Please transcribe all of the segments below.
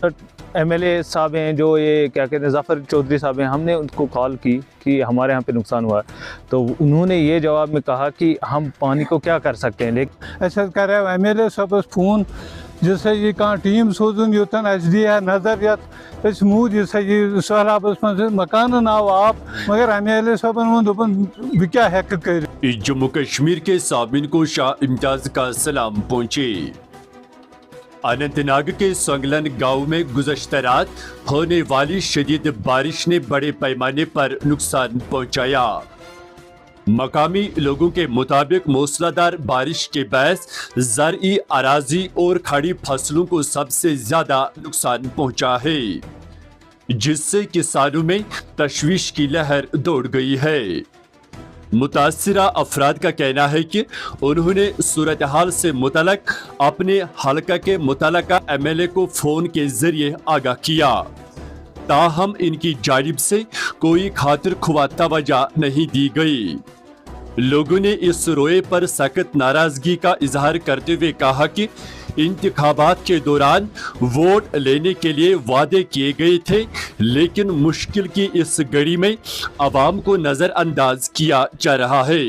MLA साहब हैं, जो ये क्या कहते हैं ज़फ़र चौधरी साहब हैं, हमने उनको कॉल की कि हमारे यहाँ पे नुकसान हुआ, तो उन्होंने ये जवाब में कहा कि हम पानी को क्या कर सकते हैं। लेकिन ऐसा करे MLA साहब फोन जिससे ये कहाँ टीम सोचन योतन दी है नजर यथ मूद ये सहलाबस मज मकान आव आप मगर MLA साहबन वो दोपन बह क्या हेक कर। जम्मू कश्मीर के सामिन को शाह इम्तियाज का सलाम पहुँचे। अनंतनाग के संगलन गांव में गुज़श्ता रात होने वाली शदीद बारिश ने बड़े पैमाने पर नुकसान पहुंचाया। मकामी लोगों के मुताबिक मूसलाधार बारिश के बायस ज़रई अराजी और खड़ी फसलों को सबसे ज्यादा नुकसान पहुंचा है, जिससे किसानों में तशवीश की लहर दौड़ गई है। मुतासिरा अफराद का कहना है कि उन्होंने सूरत हाल से मुतलक अपने हलका के मुतलका MLA को फोन के जरिए आगाह किया, ताहम इनकी जानिब से कोई खातिर खुआ तवज्जो नहीं दी गई। लोगों ने इस रोए पर सख्त नाराजगी का इजहार करते हुए कहा कि इंतखाबात के दौरान वोट लेने के लिए वादे किए गए थे, लेकिन मुश्किल की इस घड़ी में आवाम को नजरअंदाज किया जा रहा है।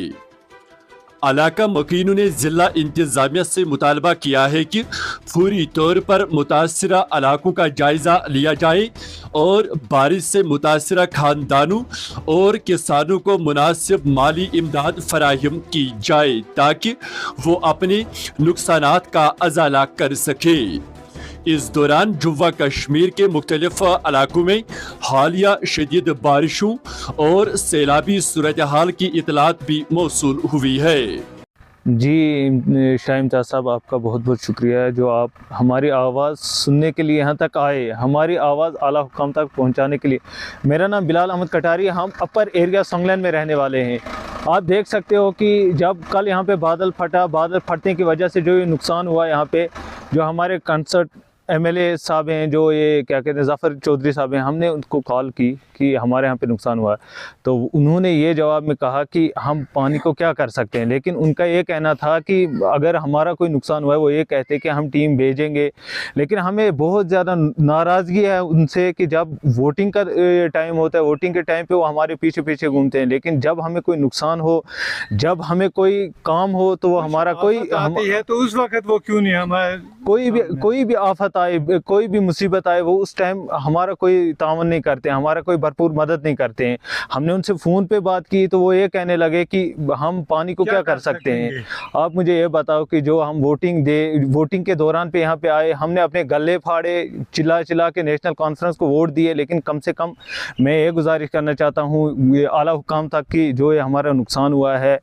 इलाका मकीनों ने जिला इंतजामिया से मुतालबा किया है कि फौरी तौर पर मुतासिरा इलाकों का जायजा लिया जाए और बारिश से मुतासिरा खानदानों और किसानों को मुनासिब माली इमदाद फराहम की जाए ताकि वो अपने नुकसानात का अजाला कर सके। इस दौरान जुम्वा कश्मीर के मुख्तलिफ इलाकों में हालिया शदीद बारिशों और सैलाबी सूरत हाल की इतलात भी मौसूल हुई है। जी शाह इम्तियाज़ साहब, आपका बहुत बहुत शुक्रिया है जो आप हमारी आवाज़ सुनने के लिए यहाँ तक आए, हमारी आवाज़ आला हुकाम तक पहुँचाने के लिए। मेरा नाम बिलाल अहमद कटारी, हम अपर एरिया संगलन में रहने वाले हैं। आप देख सकते हो कि जब कल यहाँ पे बादल फटा, बादल फटने की वजह से जो ये नुकसान हुआ यहाँ पे, जो हमारे कंसर्ट MLA साहब हैं, जो ये क्या कहते हैं ज़फ़र चौधरी साहब हैं, हमने उनको कॉल की कि हमारे यहाँ पे नुकसान हुआ, तो उन्होंने ये जवाब में कहा कि हम पानी को क्या कर सकते हैं। लेकिन उनका ये कहना था कि अगर हमारा कोई नुकसान हुआ है वो ये कहते कि हम टीम भेजेंगे। लेकिन हमें बहुत ज़्यादा नाराज़गी है उनसे कि जब वोटिंग का टाइम होता है, वोटिंग के टाइम पर वो हमारे पीछे पीछे घूमते हैं, लेकिन जब हमें कोई नुकसान हो, जब हमें कोई काम हो, तो वो हमारा कोई है तो उस वक्त वो क्यों नहीं हमारे कोई भी आफत आए, कोई भी मुसीबत आए, वो उस टाइम हमारा कोई तावन नहीं करते, हमारा कोई भरपूर मदद नहीं करते हैं। हमने उनसे फ़ोन पे बात की तो वो ये कहने लगे कि हम पानी को क्या कर सकते हैं। आप मुझे ये बताओ कि जो हम वोटिंग के दौरान पे यहाँ पे आए, हमने अपने गले फाड़े, चिल्ला चिल्ला के नेशनल कॉन्फ्रेंस को वोट दिए, लेकिन कम से कम मैं ये गुजारिश करना चाहता हूँ ये आला हुकाम तक कि जो ये हमारा नुकसान हुआ है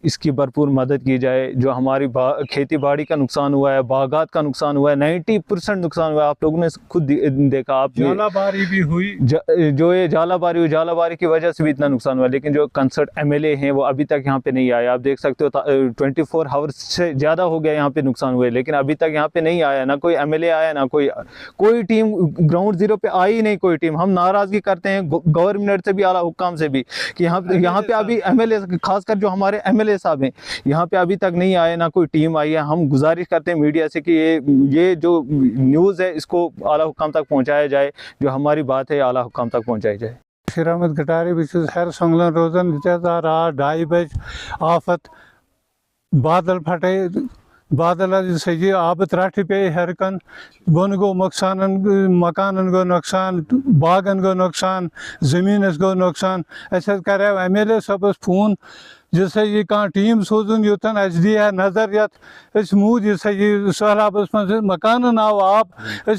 इसकी भरपूर मदद की जाए। जो हमारी खेती बाड़ी का नुकसान हुआ है, बागात का नुकसान हुआ है, 90% नुकसान हुआ है। आप लोगों ने खुद देखा, आप जालाबारी भी हुई, जो ये जालाबारी हुई, जालाबारी की वजह से भी इतना नुकसान हुआ। लेकिन जो कंसर्ट MLA हैं वो अभी तक यहाँ पे नहीं आए। आप देख सकते हो 24 आवर्स से ज़्यादा हो गया यहाँ पे नुकसान हुए, लेकिन अभी तक यहाँ पे नहीं आया, ना कोई MLA आया, ना कोई टीम ग्राउंड जीरो पे आई ही नहीं कोई टीम। हम नाराज़गी करते हैं गवर्नमेंट से भी, आला हुकाम से भी कि यहाँ पे अभी MLA, खासकर जो हमारे MLA साहब हैं, यहाँ पे अभी तक नहीं आए, ना कोई टीम आई है। हम गुजारिश करते हैं मीडिया से कि ये जो न्यूज़ है इसको आला हुकाम तक पहुँचाया जाए, जो हमारी बात है आला हुकाम तक पहुँचाई जाए। बशीर अहमद कटारी हर संगलन रोजन रात 2:30 बजे आफत बादल फटे, बादल सजी आब त्राठ पे हरकन बन गो नुकसान, मकान गो नुकसान, बागन गो नुकसान, जमीन गो नुकसान। ऐसा करे MLA साहब फोन जिससे ये कहाँ टीम सोचन योतन दी है नजर यथ मूद ये सहलाबस मज मकान आव आप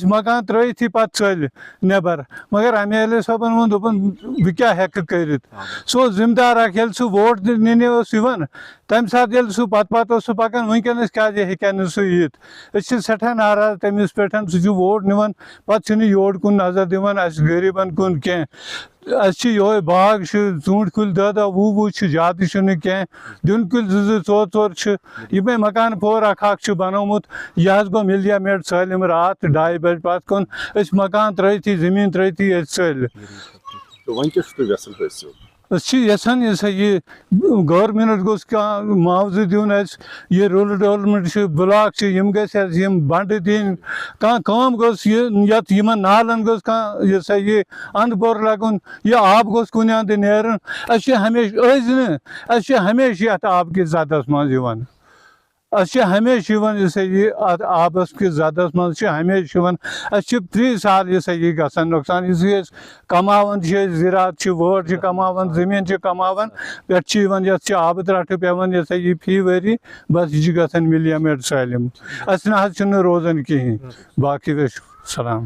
मकान त्रई थी पत चल नबर, मगर MLA साहबन वो दोपन बह क्या हेक कर। सो जिम्मेदार अल सह वोट नीने यवन तम सात सह पत पकान, वनकस क्या हेन सह यित। सठा नाराज तमिस पे, सह वोट निवन पे योर कुन नजर दिवन गरीबन कुन कह। यो बाग ूंठ कुल 10-10 ज्यादा कह, दिन कुल 2-4 ये मकान पोर अख बनोमुत। यह गो मीडिया मेट सलम रात 2:30 बजे पत कुन मकान त्रई थी, जमीन त्रई थी चल। तो यसान ये गवर्नमेंट गोस मुआवजह दिन ये रूरल डेवलपमेंट ब्लॉक यम बंड दिन कम गोस नालन गोस ये अंद बोर लगन यह आब गोस कुन अंद नेरन हमेशा ये आब कि जदस मज हमेशा ये आबस कि जदस मज हमेशा 30 साल ये गसान नुकसान कमान ज़रात वोट कमान जमीन कमान पे आब त्रट पेवान ये फी वरी बस यह गसान मिलियमेट सालिम अस ना रोजान कहें बाकी सलाम।